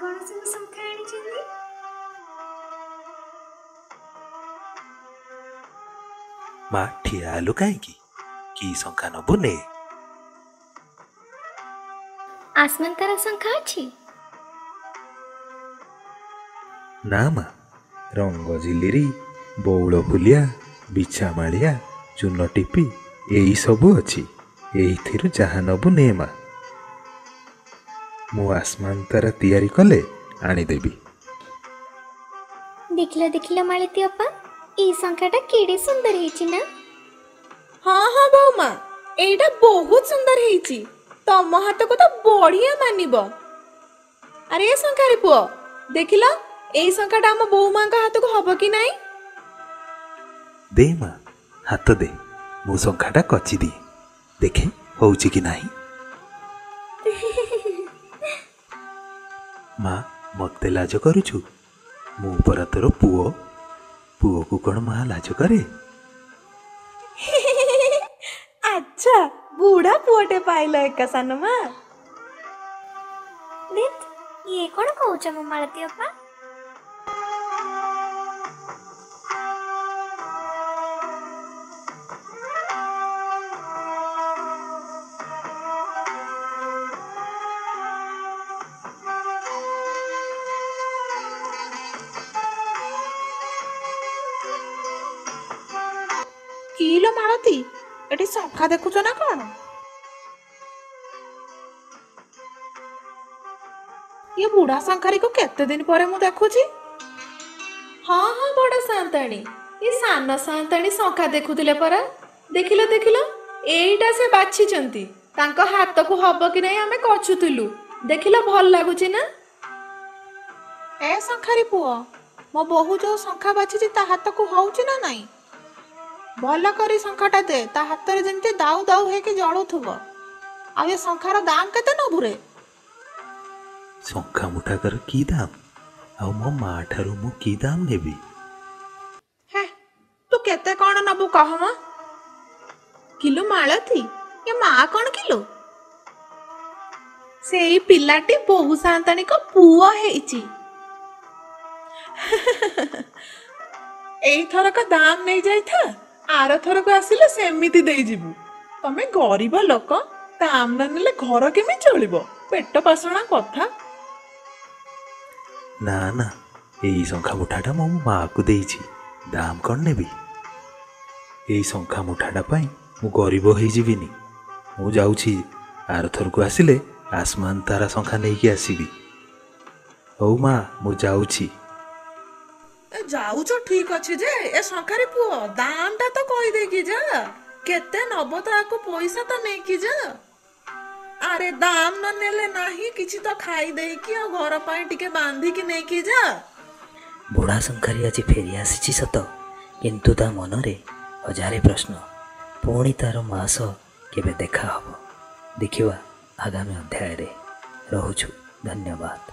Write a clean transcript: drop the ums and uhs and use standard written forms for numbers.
कौन सब शंखा आनी? माँ ठिया हेलु कहीं कि शंखा नबु ने? आसमान तारा शंखा अच्छी? ना माँ, रंग झिलिरी, बौल फुलिया, बिछा मालिया, चून टिपी यही सबू अच्छी। एही जहा नबु ने माँ। मु आसमान तारा तैयारी कले आनीदेवी। देखिल मालती अपा, ई शंखाटा केडे सुंदर हेची ना? हाँ हाँ बौमा, एटा बहुत सुंदर हेची। तम हाथ को तो बढ़िया मानिब। अरे ए शंखारी पुओ, देखिल एई शंखाटा हम बौमा का हाथ को हब कि नहीं? दे माँ, हाथ दे, मु शंखाटा कची दिए, देखे होउची कि नहीं। माँ मते लाज करुछु? मु परा तोर पुओ, पुओ को कौन माँ लाज करे? अच्छा, बूढ़ा पुओटे पाइल एका सान माँ। देख, ये कौन कहूछ मो मालती अपा? किलो मालती, एटी शंखा देखुछ ना कौन? ये बूढ़ा शंखारी को केते दिन पर मु देखुची। हाँ हाँ बड़ा सांताणी, ये सान सांताणी शंखा देखुतिले परा। देखिलो देखिलो, एईटा से बाछिचंती। तांको हाथ को हब कि नहीं आमे कछुतिलु। देखिलो भल लागुची ना? ए शंखारी पुओ, मो बहु जो शंखा बाछिची ता हाथ को होउची ना नहीं? भल करी शंखाटा दे, ता हाथ रे जेमती दाउ दाउ हे के जळुथुबो। आ ये शंखार दाम केते नबु रे? शंखा मुठाकर की दाम? आ मो माँ ठारू मु की दाम नेबी? हे, तू केते कौन नबु कह म? किलो मालती, ये माँ कौन किलो? सेई पिलाटी बहु सांताणी को पुओ हेइची। एई थरक दाम नहीं जाई था, आर थरक आसिले सेमिति देई जिबु। तमे गरीब लोक, दाम न नेले घर केमि चलिबो? पेट पासणा कथा। ना ना, यही शंखा मुठाटा मो माँ को देइछि, दाम कौन नेबी? यही शंखा मुठाटा पाई मु गरीब होई जिबिनी। मु जाउछि, आर थरकु आसिले आसमान तारा शंखा नेइकी आसीबी। हौ माँ, मु जाउछि। जाउछो ठीक अछि जे, ए शंखारी पुओ दामटा तो कहि दे कि जा। केते नबो तो आको पैसा तो नै कि जा। अरे दाम न नेले नाही, किछि तो खाई देई कि आ घर पाई टिके बांधी कि नै कि जा। बुढ़ा शंखारी आज फेरी आसी सत, किंतु ता मनरे हजारे प्रश्न। पुणी तार मास केबे देखा हब, देखिवा आगामी अध्याय रे। रहुछु, धन्यवाद।